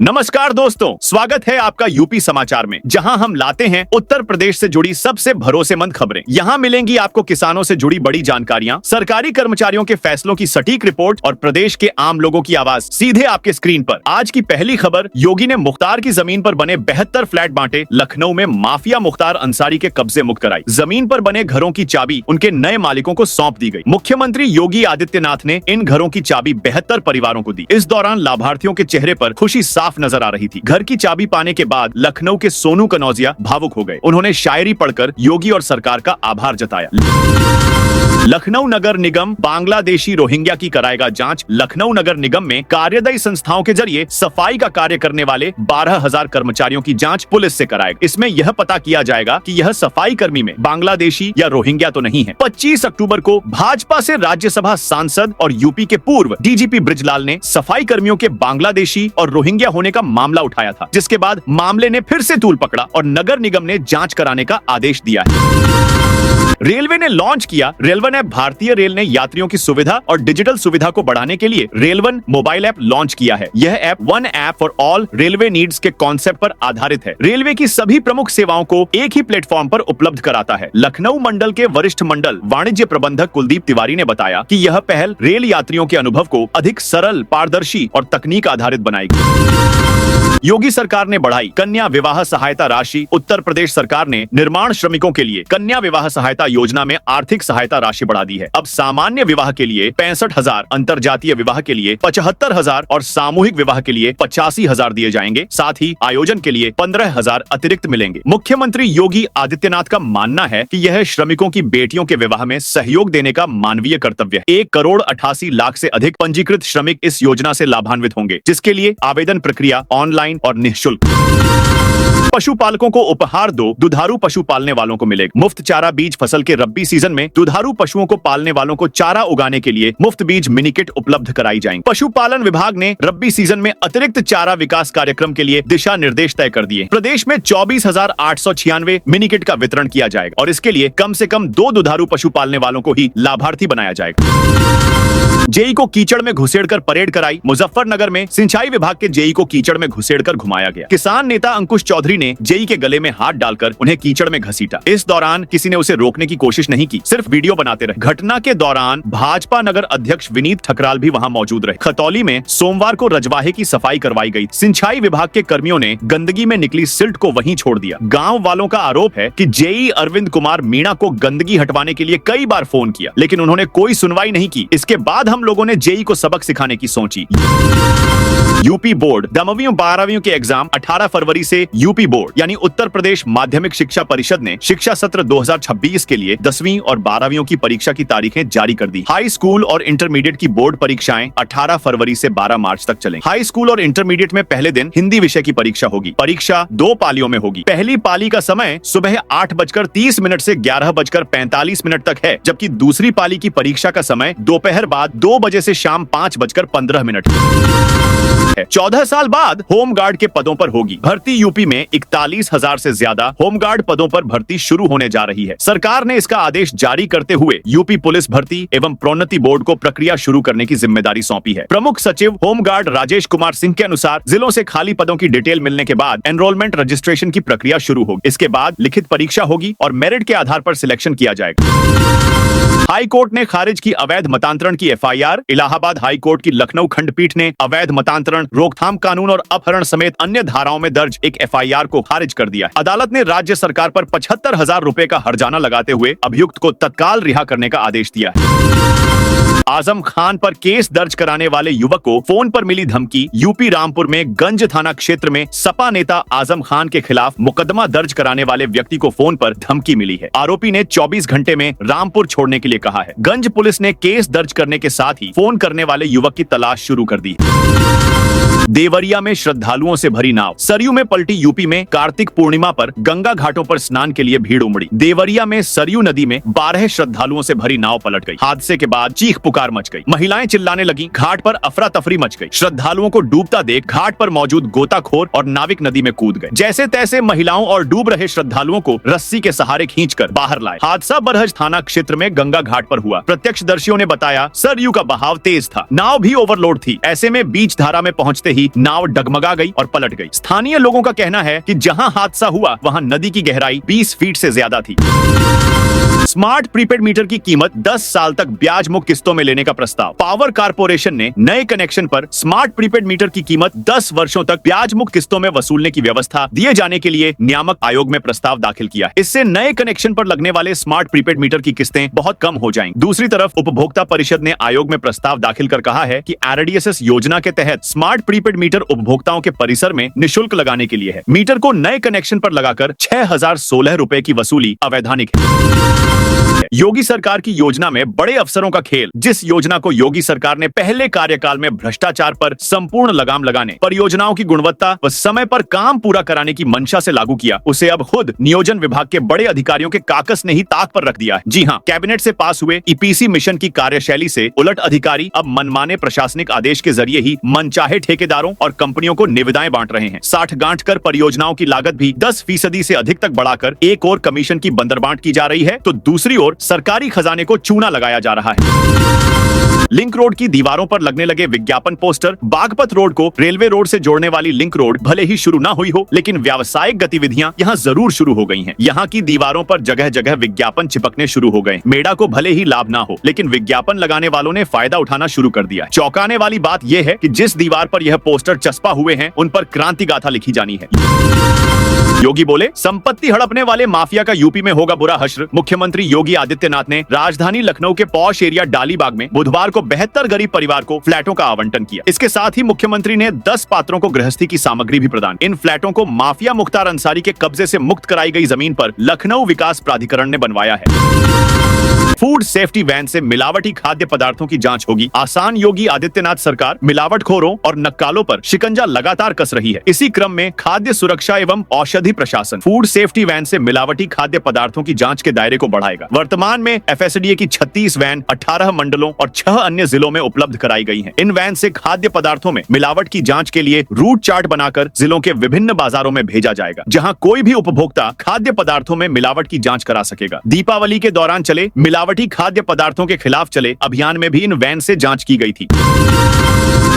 नमस्कार दोस्तों, स्वागत है आपका यूपी समाचार में, जहां हम लाते हैं उत्तर प्रदेश से जुड़ी सबसे भरोसेमंद खबरें। यहां मिलेंगी आपको किसानों से जुड़ी बड़ी जानकारियां, सरकारी कर्मचारियों के फैसलों की सटीक रिपोर्ट और प्रदेश के आम लोगों की आवाज सीधे आपके स्क्रीन पर। आज की पहली खबर, योगी ने मुख्तार की जमीन पर बने 72 फ्लैट बांटे, लखनऊ में माफिया मुख्तार अंसारी के कब्जे मुक्त कराई। जमीन पर बने घरों की चाबी उनके नए मालिकों को सौंप दी गई। मुख्यमंत्री योगी आदित्यनाथ ने इन घरों की चाबी 72 परिवारों को दी। इस दौरान लाभार्थियों के चेहरे पर खुशी साफ नजर आ रही थी। घर की चाबी पाने के बाद लखनऊ के सोनू कनौजिया भावुक हो गए। उन्होंने शायरी पढ़कर योगी और सरकार का आभार जताया। लखनऊ नगर निगम बांग्लादेशी रोहिंग्या की कराएगा जांच। लखनऊ नगर निगम में कार्यदायी संस्थाओं के जरिए सफाई का कार्य करने वाले 12,000 कर्मचारियों की जांच पुलिस से कराएगा। इसमें यह पता किया जाएगा कि यह सफाई कर्मी में बांग्लादेशी या रोहिंग्या तो नहीं है। 25 अक्टूबर को भाजपा से राज्यसभा सांसद और यूपी के पूर्व डीजीपी बृजलाल ने सफाई कर्मियों के बांग्लादेशी और रोहिंग्या होने का मामला उठाया था, जिसके बाद मामले ने फिर से तूल पकड़ा और नगर निगम ने जांच कराने का आदेश दिया है। रेलवे ने लॉन्च किया रेलवन ऐप। भारतीय रेल ने यात्रियों की सुविधा और डिजिटल सुविधा को बढ़ाने के लिए रेलवन मोबाइल ऐप लॉन्च किया है। यह app one app for all railway needs के कॉन्सेप्ट पर आधारित है। रेलवे की सभी प्रमुख सेवाओं को एक ही प्लेटफॉर्म पर उपलब्ध कराता है। लखनऊ मंडल के वरिष्ठ मंडल वाणिज्य प्रबंधक कुलदीप तिवारी ने बताया कि यह पहल रेल यात्रियों के अनुभव को अधिक सरल, पारदर्शी और तकनीक आधारित बनाएगी। योगी सरकार ने बढ़ाई कन्या विवाह सहायता राशि। उत्तर प्रदेश सरकार ने निर्माण श्रमिकों के लिए कन्या विवाह सहायता योजना में आर्थिक सहायता राशि बढ़ा दी है। अब सामान्य विवाह के लिए 65,000, अंतरजातीय विवाह के लिए 75,000 और सामूहिक विवाह के लिए 85,000 दिए जाएंगे। साथ ही आयोजन के लिए 15,000 अतिरिक्त मिलेंगे। मुख्यमंत्री योगी आदित्यनाथ का मानना है कि यह श्रमिकों की बेटियों के विवाह में सहयोग देने का मानवीय कर्तव्य है। 1,88,00,000 से अधिक पंजीकृत श्रमिक इस योजना से लाभान्वित होंगे, जिसके लिए आवेदन प्रक्रिया ऑनलाइन और निःशुल्क। पशुपालकों को उपहार दो, दुधारू पशु पालने वालों को मिलेगा मुफ्त चारा बीज। फसल के रब्बी सीजन में दुधारू पशुओं को पालने वालों को चारा उगाने के लिए मुफ्त बीज मिनी किट उपलब्ध कराई जाएंगी। पशुपालन विभाग ने रब्बी सीजन में अतिरिक्त चारा विकास कार्यक्रम के लिए दिशा निर्देश तय कर दिए। प्रदेश में 24,896 मिनी किट का वितरण किया जाएगा और इसके लिए कम से कम 2 दुधारू पशु पालने वालों को ही लाभार्थी बनाया जाएगा। जेई को कीचड़ में घुसेड़कर परेड कराई। मुजफ्फरनगर में सिंचाई विभाग के जेई को कीचड़ में घुसेड़कर घुमाया गया। किसान नेता अंकुश चौधरी ने जेई के गले में हाथ डालकर उन्हें कीचड़ में घसीटा। इस दौरान किसी ने उसे रोकने की कोशिश नहीं की, सिर्फ वीडियो बनाते रहे। घटना के दौरान भाजपा नगर अध्यक्ष विनीत ठकराल भी वहां मौजूद रहे। खतौली में सोमवार को रजवाहे की सफाई करवाई गई। सिंचाई विभाग के कर्मियों ने गंदगी में निकली सिल्ट को वहीं छोड़ दिया। गाँव वालों का आरोप है कि जेई अरविंद कुमार मीणा को गंदगी हटवाने के लिए कई बार फोन किया, लेकिन उन्होंने कोई सुनवाई नहीं की। इसके बाद हम लोगों ने जेई को सबक सिखाने की सोची। यूपी बोर्ड 10वीं-12वीं के एग्जाम 18 फरवरी से यूपी बोर्ड यानी उत्तर प्रदेश माध्यमिक शिक्षा परिषद ने शिक्षा सत्र 2026 के लिए 10वीं और 12वीं की परीक्षा की तारीखें जारी कर दी। हाई स्कूल और इंटरमीडिएट की बोर्ड परीक्षाएं 18 फरवरी से 12 मार्च तक चलेंगी। हाई स्कूल और इंटरमीडिएट में पहले दिन हिंदी विषय की परीक्षा होगी। परीक्षा 2 पालियों में होगी। पहली पाली का समय सुबह 8:30 से 11:45 तक है, जबकि दूसरी पाली की परीक्षा का समय दोपहर बाद 2 बजे से शाम 5:15 है। 14 साल बाद होमगार्ड के पदों पर होगी भर्ती। यूपी में 41,000 से ज्यादा होमगार्ड पदों पर भर्ती शुरू होने जा रही है। सरकार ने इसका आदेश जारी करते हुए यूपी पुलिस भर्ती एवं प्रोन्नति बोर्ड को प्रक्रिया शुरू करने की जिम्मेदारी सौंपी है। प्रमुख सचिव होमगार्ड राजेश कुमार सिंह के अनुसार जिलों से खाली पदों की डिटेल मिलने के बाद एनरोलमेंट रजिस्ट्रेशन की प्रक्रिया शुरू होगी। इसके बाद लिखित परीक्षा होगी और मेरिट के आधार पर सिलेक्शन किया जाएगा। हाई कोर्ट ने खारिज की अवैध मतांतरण की एफआईआर। इलाहाबाद हाई कोर्ट की लखनऊ खंडपीठ ने अवैध मतांतरण, रोकथाम कानून और अपहरण समेत अन्य धाराओं में दर्ज एक एफआईआर को खारिज कर दिया। अदालत ने राज्य सरकार पर 75,000 रुपए का हर्जाना लगाते हुए अभियुक्त को तत्काल रिहा करने का आदेश दिया है। आजम खान पर केस दर्ज कराने वाले युवक को फोन पर मिली धमकी। यूपी रामपुर में गंज थाना क्षेत्र में सपा नेता आजम खान के खिलाफ मुकदमा दर्ज कराने वाले व्यक्ति को फोन पर धमकी मिली है। आरोपी ने 24 घंटे में रामपुर छोड़ने के लिए कहा है। गंज पुलिस ने केस दर्ज करने के साथ ही फोन करने वाले युवक की तलाश शुरू कर दी। देवरिया में श्रद्धालुओं से भरी नाव। सरयू में पलटी। यूपी में कार्तिक पूर्णिमा पर गंगा घाटों पर स्नान के लिए भीड़ उमड़ी। देवरिया में सरयू नदी में 12 श्रद्धालुओं से भरी नाव पलट गई। हादसे के बाद चीख पुकार मच गई। महिलाएं चिल्लाने लगी। घाट पर अफरा तफरी मच गई। श्रद्धालुओं को डूबता देख घाट पर मौजूद गोताखोर और नाविक नदी में कूद गए। जैसे तैसे महिलाओं और डूब रहे श्रद्धालुओं को रस्सी के सहारे खींचकर बाहर लाए। हादसा बरहज थाना क्षेत्र में गंगा घाट पर हुआ। प्रत्यक्षदर्शियों ने बताया सरयू का बहाव तेज था, नाव भी ओवरलोड थी। ऐसे में बीच धारा में पहुंचते ही नाव डगमगा गई और पलट गई। स्थानीय लोगों का कहना है कि जहां हादसा हुआ वहां नदी की गहराई 20 फीट से ज्यादा थी। स्मार्ट प्रीपेड मीटर की कीमत 10 साल तक ब्याज मुक्त किस्तों में लेने का प्रस्ताव। पावर कारपोरेशन ने नए कनेक्शन पर स्मार्ट प्रीपेड मीटर की कीमत 10 वर्षों तक ब्याज मुक्त किस्तों में वसूलने की व्यवस्था दिए जाने के लिए नियामक आयोग में प्रस्ताव दाखिल किया है। इससे नए कनेक्शन पर लगने वाले स्मार्ट प्रीपेड मीटर की किस्तें बहुत कम हो जाएंगी। दूसरी तरफ उपभोक्ता परिषद ने आयोग में प्रस्ताव दाखिल कर कहा है कि RDSS योजना के तहत स्मार्ट प्रीपेड मीटर उपभोक्ताओं के परिसर में निःशुल्क लगाने के लिए है। मीटर को नए कनेक्शन पर लगाकर 6016 रुपए की वसूली अवैधानिक है। योगी सरकार की योजना में बड़े अफसरों का खेल। जिस योजना को योगी सरकार ने पहले कार्यकाल में भ्रष्टाचार पर संपूर्ण लगाम लगाने, परियोजनाओं की गुणवत्ता व समय पर काम पूरा कराने की मंशा से लागू किया, उसे अब खुद नियोजन विभाग के बड़े अधिकारियों के काकस ने ही ताक पर रख दिया है। जी हाँ, कैबिनेट से पास हुए EPC मिशन की कार्यशैली से उलट अधिकारी अब मनमाने प्रशासनिक आदेश के जरिए ही मनचाहे ठेकेदारों और कंपनियों को निविदाएं बांट रहे हैं। 60 गांठ कर परियोजनाओं की लागत भी 10% से अधिक तक बढ़ाकर एक और कमीशन की बंदरबांट की जा रही है, तो दूसरी ओर सरकारी खजाने को चूना लगाया जा रहा है। लिंक रोड की दीवारों पर लगने लगे विज्ञापन पोस्टर। बागपत रोड को रेलवे रोड से जोड़ने वाली लिंक रोड भले ही शुरू ना हुई हो, लेकिन व्यावसायिक गतिविधियां यहां जरूर शुरू हो गई हैं। यहां की दीवारों पर जगह जगह विज्ञापन चिपकने शुरू हो गए। मेड़ा को भले ही लाभ ना हो, लेकिन विज्ञापन लगाने वालों ने फायदा उठाना शुरू कर दिया। चौंकाने वाली बात यह है कि जिस दीवार पर यह पोस्टर चस्पा हुए हैं, उन पर क्रांति गाथा लिखी जानी है। योगी बोले, संपत्ति हड़पने वाले माफिया का यूपी में होगा बुरा हश्र। मुख्यमंत्री योगी आदित्यनाथ ने राजधानी लखनऊ के पॉश एरिया डालीबाग में बुधवार को 72 गरीब परिवार को फ्लैटों का आवंटन किया। इसके साथ ही मुख्यमंत्री ने 10 पात्रों को गृहस्थी की सामग्री भी प्रदान। इन फ्लैटों को माफिया मुख्तार अंसारी के कब्जे से मुक्त कराई गई जमीन पर लखनऊ विकास प्राधिकरण ने बनवाया है। फूड सेफ्टी वैन से मिलावटी खाद्य पदार्थों की जांच होगी। आसान योगी आदित्यनाथ सरकार मिलावटखोरों और नक्कालों पर शिकंजा लगातार कस रही है। इसी क्रम में खाद्य सुरक्षा एवं औषधि प्रशासन फूड सेफ्टी वैन से मिलावटी खाद्य पदार्थों की जांच के दायरे को बढ़ाएगा। वर्तमान में FSDA की 36 वैन 18 मंडलों और 6 अन्य जिलों में उपलब्ध कराई गई हैं। इन वैन से खाद्य पदार्थों में मिलावट की जांच के लिए रूट चार्ट बनाकर जिलों के विभिन्न बाजारों में भेजा जाएगा, जहां कोई भी उपभोक्ता खाद्य पदार्थों में मिलावट की जांच करा सकेगा। दीपावली के दौरान चले मिलावटी खाद्य पदार्थों के खिलाफ चले अभियान में भी इन वैन से जांच की गई थी।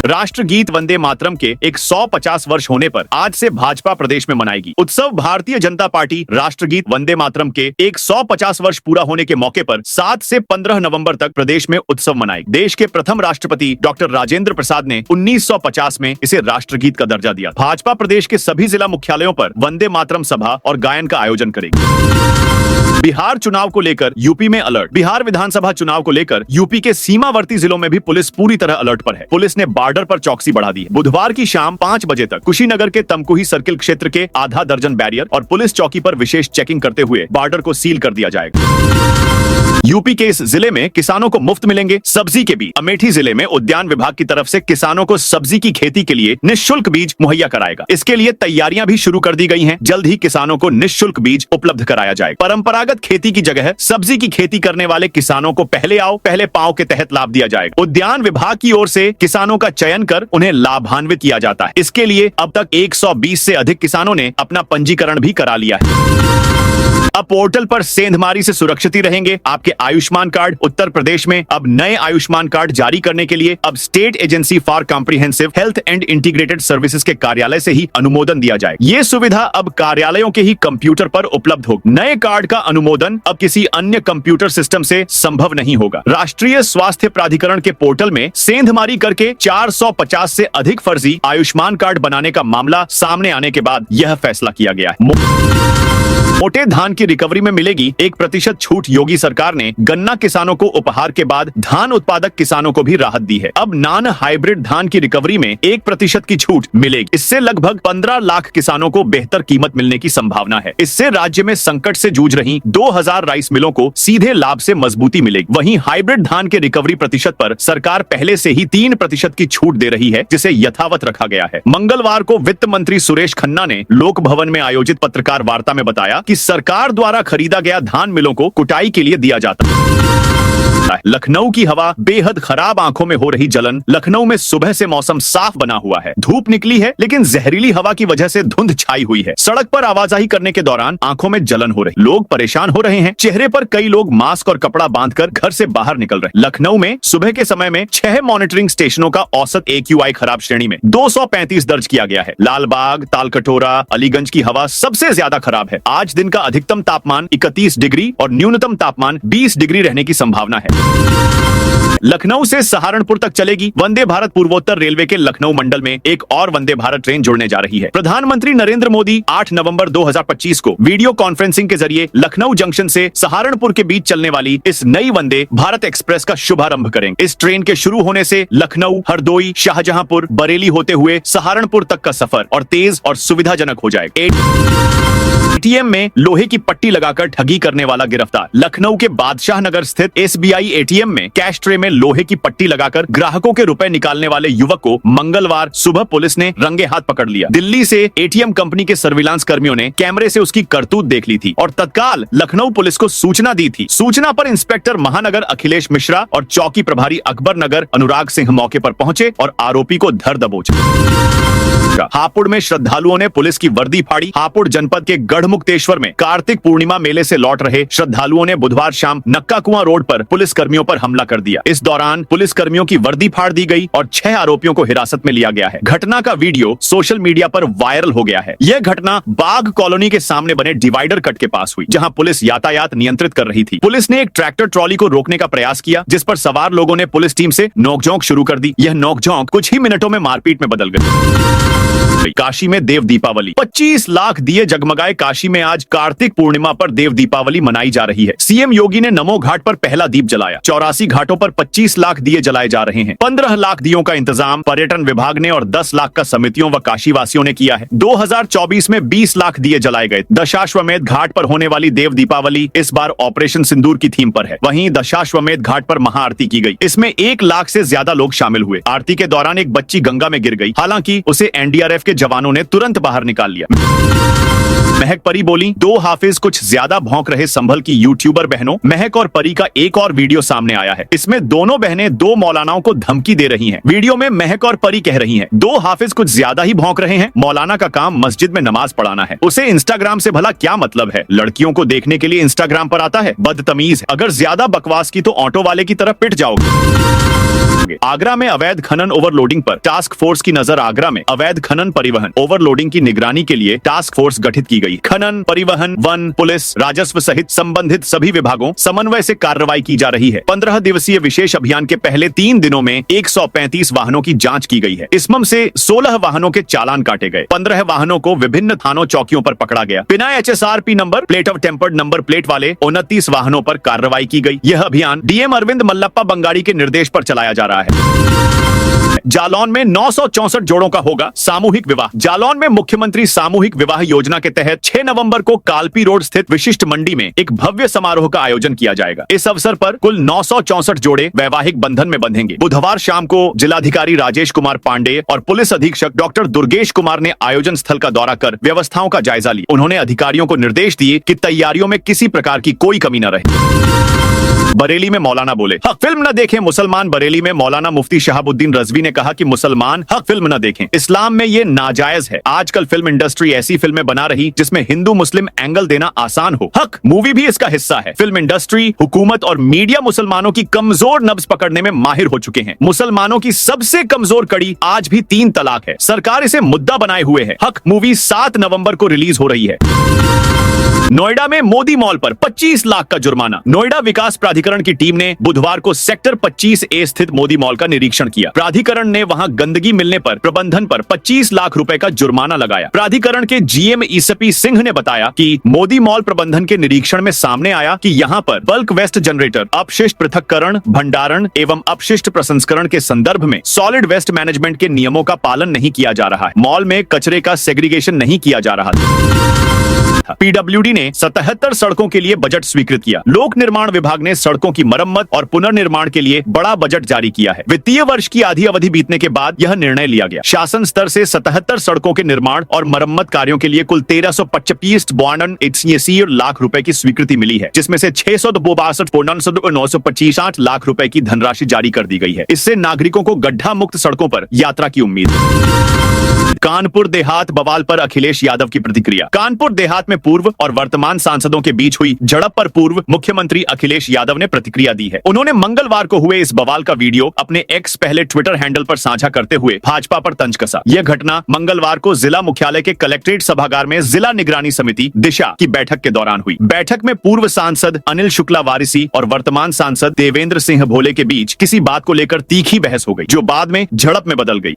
राष्ट्रगीत वंदे मातरम के 150 वर्ष होने पर आज से भाजपा प्रदेश में मनाएगी उत्सव। भारतीय जनता पार्टी राष्ट्रगीत वंदे मातरम के 150 वर्ष पूरा होने के मौके पर 7 से 15 नवंबर तक प्रदेश में उत्सव मनाएगी। देश के प्रथम राष्ट्रपति डॉक्टर राजेंद्र प्रसाद ने 1950 में इसे राष्ट्रगीत का दर्जा दिया। भाजपा प्रदेश के सभी जिला मुख्यालयों पर वंदे मातरम सभा और गायन का आयोजन करेगी। बिहार चुनाव को लेकर यूपी में अलर्ट। बिहार विधानसभा चुनाव को लेकर यूपी के सीमावर्ती जिलों में भी पुलिस पूरी तरह अलर्ट पर है। पुलिस ने बॉर्डर पर चौकसी बढ़ा दी है। बुधवार की शाम 5 बजे तक कुशीनगर के तमकुही सर्किल क्षेत्र के आधा दर्जन बैरियर और पुलिस चौकी पर विशेष चेकिंग करते हुए बॉर्डर को सील कर दिया जाएगा। यूपी के इस जिले में किसानों को मुफ्त मिलेंगे सब्जी के बीज। अमेठी जिले में उद्यान विभाग की तरफ से किसानों को सब्जी की खेती के लिए निःशुल्क बीज मुहैया कराएगा। इसके लिए तैयारियां भी शुरू कर दी गई हैं। जल्द ही किसानों को निःशुल्क बीज उपलब्ध कराया जाएगा। परंपरागत खेती की जगह सब्जी की खेती करने वाले किसानों को पहले आओ पहले पाओ के तहत लाभ दिया जाएगा। उद्यान विभाग की ओर से किसानों का चयन कर उन्हें लाभान्वित किया जाता है। इसके लिए अब तक 120 से अधिक किसानों ने अपना पंजीकरण भी करा लिया है। अब पोर्टल पर सेंधमारी से सुरक्षित ही रहेंगे आपके आयुष्मान कार्ड। उत्तर प्रदेश में अब नए आयुष्मान कार्ड जारी करने के लिए अब state agency for comprehensive health and integrated services के कार्यालय से ही अनुमोदन दिया जाएगा। ये सुविधा अब कार्यालयों के ही कंप्यूटर पर उपलब्ध होगी। नए कार्ड का अनुमोदन अब किसी अन्य कंप्यूटर सिस्टम से संभव नहीं होगा। राष्ट्रीय स्वास्थ्य प्राधिकरण के पोर्टल में सेंधमारी करके 450 से अधिक फर्जी आयुष्मान कार्ड बनाने का मामला सामने आने के बाद यह फैसला किया गया है। मोटे धान की रिकवरी में मिलेगी 1% छूट। योगी सरकार ने गन्ना किसानों को उपहार के बाद धान उत्पादक किसानों को भी राहत दी है। अब नॉन हाइब्रिड धान की रिकवरी में 1% की छूट मिलेगी। इससे लगभग 15 लाख किसानों को बेहतर कीमत मिलने की संभावना है। इससे राज्य में संकट से जूझ रही 2000 राइस मिलों को सीधे लाभ से मजबूती मिलेगी। वहीं हाइब्रिड धान के रिकवरी प्रतिशत पर सरकार पहले से ही 3% की छूट दे रही है, जिसे यथावत रखा गया है। मंगलवार को वित्त मंत्री सुरेश खन्ना ने लोक भवन में आयोजित पत्रकार वार्ता में बताया कि सरकार द्वारा खरीदा गया धान मिलों को कुटाई के लिए दिया जाता है। लखनऊ की हवा बेहद खराब, आंखों में हो रही जलन। लखनऊ में सुबह से मौसम साफ बना हुआ है, धूप निकली है लेकिन जहरीली हवा की वजह से धुंध छाई हुई है। सड़क पर आवाजाही करने के दौरान आंखों में जलन हो रही, लोग परेशान हो रहे हैं। चेहरे पर कई लोग मास्क और कपड़ा बांधकर घर से बाहर निकल रहे। लखनऊ में सुबह के समय में 6 मॉनिटरिंग स्टेशनों का औसत AQI खराब श्रेणी में 235 दर्ज किया गया है। लालबाग, तालकटोरा, अलीगंज की हवा सबसे ज्यादा खराब है। आज दिन का अधिकतम तापमान 31 डिग्री और न्यूनतम तापमान 20 डिग्री रहने की संभावना है। लखनऊ से सहारनपुर तक चलेगी वंदे भारत। पूर्वोत्तर रेलवे के लखनऊ मंडल में एक और वंदे भारत ट्रेन जुड़ने जा रही है। प्रधानमंत्री नरेंद्र मोदी 8 नवंबर 2025 को वीडियो कॉन्फ्रेंसिंग के जरिए लखनऊ जंक्शन से सहारनपुर के बीच चलने वाली इस नई वंदे भारत एक्सप्रेस का शुभारंभ करेंगे। इस ट्रेन के शुरू होने से लखनऊ, हरदोई, शाहजहांपुर, बरेली होते हुए सहारनपुर तक का सफर और तेज और सुविधाजनक हो जाएगा। ATM में लोहे की पट्टी लगाकर ठगी करने वाला गिरफ्तार। लखनऊ के बादशाह नगर स्थित SBI ATM में कैश ट्रे में लोहे की पट्टी लगाकर ग्राहकों के रुपए निकालने वाले युवक को मंगलवार सुबह पुलिस ने रंगे हाथ पकड़ लिया। दिल्ली से ATM कंपनी के सर्विलांस कर्मियों ने कैमरे से उसकी करतूत देख ली थी और तत्काल लखनऊ पुलिस को सूचना दी थी। सूचना पर इंस्पेक्टर महानगर अखिलेश मिश्रा और चौकी प्रभारी अकबर नगर अनुराग सिंह मौके पर पहुंचे और आरोपी को धर दबोचा। हापुड़ में श्रद्धालुओं ने पुलिस की वर्दी फाड़ी। हापुड़ जनपद के गढ़मुक्तेश्वर में कार्तिक पूर्णिमा मेले से लौट रहे श्रद्धालुओं ने बुधवार शाम नक्का कुआं रोड पर पुलिस कर्मियों पर हमला कर दिया। इस दौरान पुलिस कर्मियों की वर्दी फाड़ दी गई और 6 आरोपियों को हिरासत में लिया गया है। घटना का वीडियो सोशल मीडिया पर वायरल हो गया है। यह घटना बाग कॉलोनी के सामने बने डिवाइडर कट के पास हुई, जहां पुलिस यातायात नियंत्रित कर रही थी। पुलिस ने एक ट्रैक्टर ट्रॉली को रोकने का प्रयास किया, जिस पर सवार लोगों ने पुलिस टीम से नोकझोंक शुरू कर दी। यह नोकझोंक कुछ ही मिनटों में मारपीट में बदल गई। काशी में देव दीपावली, 25 लाख दिए जगमगाए। काशी में आज कार्तिक पूर्णिमा पर देव दीपावली मनाई जा रही है। सीएम योगी ने नमो घाट पर पहला दीप जलाया। 84 घाटों पर 25 लाख दिए जलाए जा रहे हैं। 15 लाख दियों का इंतजाम पर्यटन विभाग ने और 10 लाख का समितियों व काशी वासियों ने किया है। 2024 में 20 लाख दिए जलाए गए। दशाश्वमेध घाट पर होने वाली देव दीपावली इस बार ऑपरेशन सिंदूर की थीम पर है। वहीं दशाश्वमेध घाट पर महाआरती की गई। इसमें 1 लाख से ज्यादा लोग शामिल हुए। आरती के दौरान एक बच्ची गंगा में गिर गई, हालांकि उसे NDRF के जवानों ने तुरंत बाहर निकाल लिया। महक परी बोली, 2 हाफिज कुछ ज्यादा भौंक रहे। संभल की यूट्यूबर बहनों महक और परी का एक और वीडियो सामने आया है। इसमें दोनों बहनें 2 मौलानाओं को धमकी दे रही हैं। वीडियो में महक और परी कह रही हैं, 2 हाफिज कुछ ज्यादा ही भौंक रहे हैं। मौलाना का काम मस्जिद में नमाज पढ़ाना है, उसे इंस्टाग्राम से भला क्या मतलब है? लड़कियों को देखने के लिए इंस्टाग्राम पर आता है, बदतमीज। अगर ज्यादा बकवास की तो ऑटो वाले की तरफ पिट जाओगे। आगरा में अवैध खनन ओवरलोडिंग पर टास्क फोर्स की नजर। आगरा में अवैध खनन, परिवहन, ओवरलोडिंग की निगरानी के लिए टास्क फोर्स गठित की गई। खनन, परिवहन, वन, पुलिस, राजस्व सहित संबंधित सभी विभागों समन्वय से कार्रवाई की जा रही है। 15 दिवसीय विशेष अभियान के पहले 3 दिनों में 135 वाहनों की जांच की गई है। इसमें से 16 वाहनों के चालान काटे गए। 15 वाहनों को विभिन्न थानों चौकियों पर पकड़ा गया। बिना HSRP number, plate of tempered number plate वाले 29 वाहनों पर कार्रवाई की गई। यह अभियान DM अरविंद मल्लप्पा बंगाड़ी के निर्देश पर चलाया जा रहा है। जालौन में 964 जोड़ों का होगा सामूहिक विवाह। जालौन में मुख्यमंत्री सामूहिक विवाह योजना के तहत 6 नवंबर को कालपी रोड स्थित विशिष्ट मंडी में एक भव्य समारोह का आयोजन किया जाएगा। इस अवसर पर कुल 964 जोड़े वैवाहिक बंधन में बंधेंगे। बुधवार शाम को जिलाधिकारी राजेश कुमार पांडे और पुलिस अधीक्षक डॉक्टर दुर्गेश कुमार ने आयोजन स्थल का दौरा कर व्यवस्थाओं का जायजा लिया। उन्होंने अधिकारियों को निर्देश दिए कि तैयारियों में किसी प्रकार की कोई कमी न रहे। बरेली में मौलाना बोले, हक फिल्म न देखें मुसलमान। बरेली में मौलाना मुफ्ती शहाबुद्दीन रजवी ने कहा कि मुसलमान हक फिल्म न देखें, इस्लाम में ये नाजायज है। आजकल फिल्म इंडस्ट्री ऐसी फिल्में बना रही जिसमें हिंदू मुस्लिम एंगल देना आसान हो। हक मूवी भी इसका हिस्सा है। फिल्म इंडस्ट्री, हुकूमत और मीडिया मुसलमानों की कमजोर नब्ज पकड़ने में माहिर हो चुके हैं। मुसलमानों की सबसे कमजोर कड़ी आज भी 3 तलाक है। सरकार इसे मुद्दा बनाए हुए है। हक मूवी 7 नवंबर को रिलीज हो रही है। नोएडा में मोदी मॉल पर 25 लाख का जुर्माना। नोएडा विकास प्राधिकरण की टीम ने बुधवार को सेक्टर 25A स्थित मोदी मॉल का निरीक्षण किया। प्राधिकरण ने वहां गंदगी मिलने पर प्रबंधन पर 25 लाख रुपए का जुर्माना लगाया। प्राधिकरण के GM ईसपी सिंह ने बताया कि मोदी मॉल प्रबंधन के निरीक्षण में सामने आया कि यहां पर बल्क वेस्ट जनरेटर, अपशिष्ट पृथक्करण, भंडारण एवं अपशिष्ट प्रसंस्करण के संदर्भ में सॉलिड वेस्ट मैनेजमेंट के नियमों का पालन नहीं किया जा रहा है। मॉल में कचरे का सेग्रीगेशन नहीं किया जा रहा था। था। पीडब्ल्यूडी ने 77 सड़कों के लिए बजट स्वीकृत किया। लोक निर्माण विभाग ने सड़कों की मरम्मत और पुनर्निर्माण के लिए बड़ा बजट जारी किया है। वित्तीय वर्ष की आधी अवधि बीतने के बाद यह निर्णय लिया गया। शासन स्तर से 77 सड़कों के निर्माण और मरम्मत कार्यों के लिए कुल 1325 लाख रुपए की स्वीकृति मिली है, जिसमें से 662 लाख रुपए की धनराशि जारी कर दी गई है। इससे नागरिकों को गड्ढा मुक्त सड़कों पर यात्रा की उम्मीद है। कानपुर देहात बवाल पर अखिलेश यादव की प्रतिक्रिया। कानपुर देहात में पूर्व और वर्तमान सांसदों के बीच हुई झड़प पर पूर्व मुख्यमंत्री अखिलेश यादव ने प्रतिक्रिया दी है। उन्होंने मंगलवार को हुए इस बवाल का वीडियो अपने एक्स पहले ट्विटर हैंडल पर साझा करते हुए भाजपा पर तंज कसा। यह घटना मंगलवार को जिला मुख्यालय के कलेक्ट्रेट सभागार में जिला निगरानी समिति दिशा की बैठक के दौरान हुई। बैठक में पूर्व सांसद अनिल शुक्ला वारिसी और वर्तमान सांसद देवेंद्र सिंह भोले के बीच किसी बात को लेकर तीखी बहस हो गई, जो बाद में झड़प में बदल गई।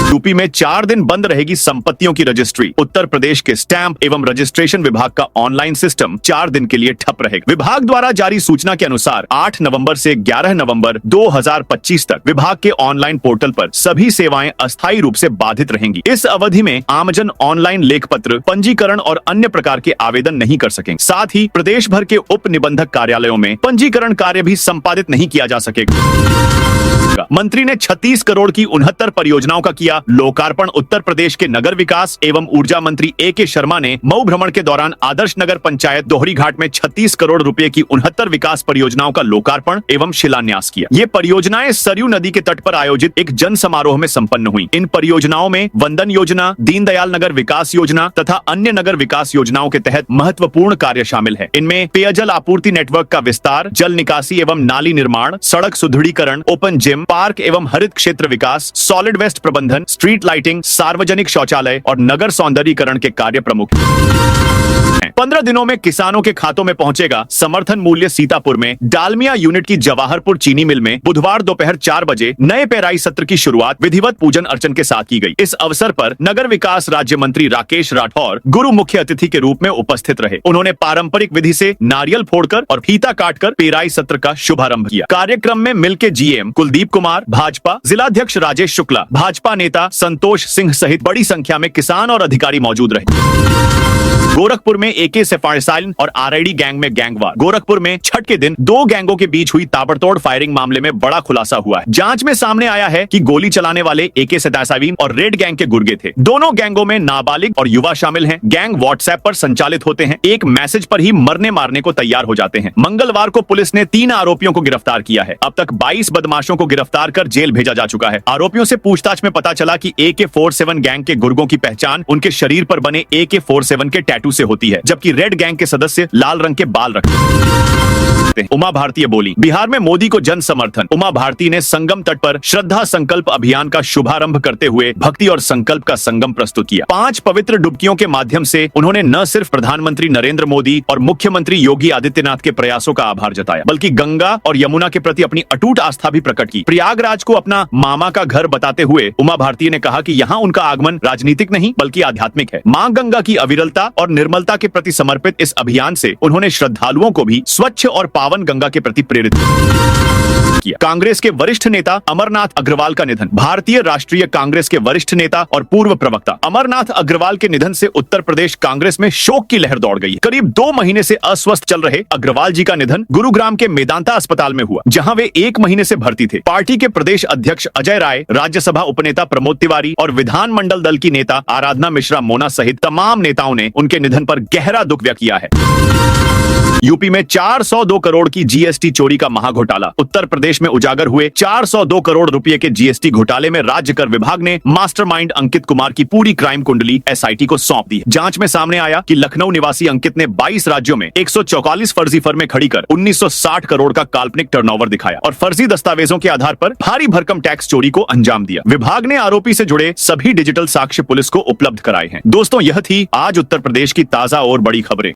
यूपी में 4 दिन बंद रहेगी संपत्तियों की रजिस्ट्री। उत्तर प्रदेश के स्टैंप एवं रजिस्ट्रेशन विभाग का ऑनलाइन सिस्टम 4 दिन के लिए ठप रहेगा। विभाग द्वारा जारी सूचना के अनुसार 8 नवंबर से 11 नवंबर 2025 तक विभाग के ऑनलाइन पोर्टल पर सभी सेवाएं अस्थायी रूप से बाधित रहेंगी। इस अवधि में आमजन ऑनलाइन लेख पत्र, पंजीकरण और अन्य प्रकार के आवेदन नहीं कर सकेंगे। साथ ही प्रदेश भर के उप निबंधक कार्यालयों में पंजीकरण कार्य भी संपादित नहीं किया जा सकेगा। मंत्री ने 36 करोड़ की 69 परियोजनाओं का किया लोकार्पण। उत्तर प्रदेश के नगर विकास एवं ऊर्जा मंत्री ए.के. शर्मा ने मऊ भ्रमण के दौरान आदर्श नगर पंचायत दोहरी घाट में 36 करोड़ रुपए की 69 विकास परियोजनाओं का लोकार्पण एवं शिलान्यास किया। ये परियोजनाएं सरयू नदी के तट पर आयोजित एक जन समारोह में संपन्न हुई। इन परियोजनाओं में वंदन योजना, दीनदयाल नगर विकास योजना तथा अन्य नगर विकास योजनाओं के तहत महत्वपूर्ण कार्य शामिल है। इनमें पेयजल आपूर्ति नेटवर्क का विस्तार, जल निकासी एवं नाली निर्माण, सड़क सुदृढ़ीकरण, ओपन जिम, पार्क एवं हरित क्षेत्र विकास, सॉलिड वेस्ट प्रबंधन, स्ट्रीट लाइटिंग, सार्वजनिक शौचालय और नगर सौंदर्यीकरण के कार्य प्रमुख हैं। 15 दिनों में किसानों के खातों में पहुंचेगा समर्थन मूल्य। सीतापुर में डालमिया यूनिट की जवाहरपुर चीनी मिल में बुधवार दोपहर 4 बजे नए पेराई सत्र की शुरुआत विधिवत पूजन अर्चन के साथ की गई। इस अवसर पर नगर विकास राज्य मंत्री राकेश राठौर गुरु मुख्य अतिथि के रूप में उपस्थित रहे। उन्होंने पारंपरिक विधि से नारियल फोड़कर और फीता काटकर पेराई सत्र का शुभारंभ किया। कार्यक्रम में मिल के जीएम कुलदीप कुमार, भाजपा जिलाध्यक्ष राजेश शुक्ला, भाजपा नेता संतोष सिंह सहित बड़ी संख्या में किसान और अधिकारी मौजूद रहे। गोरखपुर में एके सेफारसाइल और आरआईडी गैंग में गैंगवार। गोरखपुर में छठ के दिन 2 गैंगों के बीच हुई ताबड़तोड़ फायरिंग मामले में बड़ा खुलासा हुआ है। जांच में सामने आया है कि गोली चलाने वाले एके सेफारसाइल और रेड गैंग के गुर्गे थे। दोनों गैंगों में नाबालिग और युवा शामिल हैं। गैंग व्हाट्सएप पर संचालित होते हैं, एक मैसेज पर ही मरने मारने को तैयार हो जाते हैं। मंगलवार को पुलिस ने 3 आरोपियों को गिरफ्तार किया है। अब तक 22 बदमाशों को गिरफ्तार कर जेल भेजा जा चुका है। आरोपियों से पूछताछ में पता चला कि AK-47 गैंग के गुर्गों की पहचान उनके शरीर पर बने AK-47 के टैटू से होती है, जबकि रेड गैंग के सदस्य लाल रंग के बाल रखते हैं। उमा भारती बोली, बिहार में मोदी को जन समर्थन। उमा भारती ने संगम तट पर श्रद्धा संकल्प अभियान का शुभारंभ करते हुए भक्ति और संकल्प का संगम प्रस्तुत किया। 5 पवित्र डुबकियों के माध्यम से उन्होंने न सिर्फ प्रधानमंत्री नरेंद्र मोदी और मुख्यमंत्री योगी आदित्यनाथ के प्रयासों का आभार जताया, बल्कि गंगा और यमुना के प्रति अपनी अटूट आस्था भी प्रकट की। प्रयागराज को अपना मामा का घर बताते हुए उमा भारती ने कहा कि यहाँ उनका आगमन राजनीतिक नहीं बल्कि आध्यात्मिक है। मां गंगा की अविरलता और निर्मलता के प्रति समर्पित इस अभियान से उन्होंने श्रद्धालुओं को भी स्वच्छ और पावन गंगा के प्रति प्रेरित किया। कांग्रेस के वरिष्ठ नेता अमरनाथ अग्रवाल का निधन। भारतीय राष्ट्रीय कांग्रेस के वरिष्ठ नेता और पूर्व प्रवक्ता अमरनाथ अग्रवाल के निधन से उत्तर प्रदेश कांग्रेस में शोक की लहर दौड़ गई। करीब 2 महीने से अस्वस्थ चल रहे अग्रवाल जी का निधन गुरुग्राम के मेदांता अस्पताल में हुआ, जहां वे 1 महीने से भर्ती थे। पार्टी के प्रदेश अध्यक्ष अजय राय, राज्यसभा उपनेता प्रमोद तिवारी और विधानमंडल दल की नेता आराधना मिश्रा मोना सहित तमाम नेताओं ने उनके निधन पर गहरा दुख व्यक्त किया है। यूपी में 402 करोड़ की जीएसटी चोरी का महाघोटाला। उत्तर प्रदेश में उजागर हुए 402 करोड़ रुपए के जीएसटी घोटाले में राज्य कर विभाग ने मास्टरमाइंड अंकित कुमार की पूरी क्राइम कुंडली एसआईटी को सौंप दी। जांच में सामने आया कि लखनऊ निवासी अंकित ने 22 राज्यों में 144 फर्जी फर्में खड़ी कर 1960 करोड़ का काल्पनिक टर्नओवर दिखाया और फर्जी दस्तावेजों के आधार पर भारी भरकम टैक्स चोरी को अंजाम दिया। विभाग ने आरोपी से जुड़े सभी डिजिटल साक्ष्य पुलिस को उपलब्ध कराए हैं। दोस्तों, यह थी आज उत्तर प्रदेश की ताजा और बड़ी खबरें।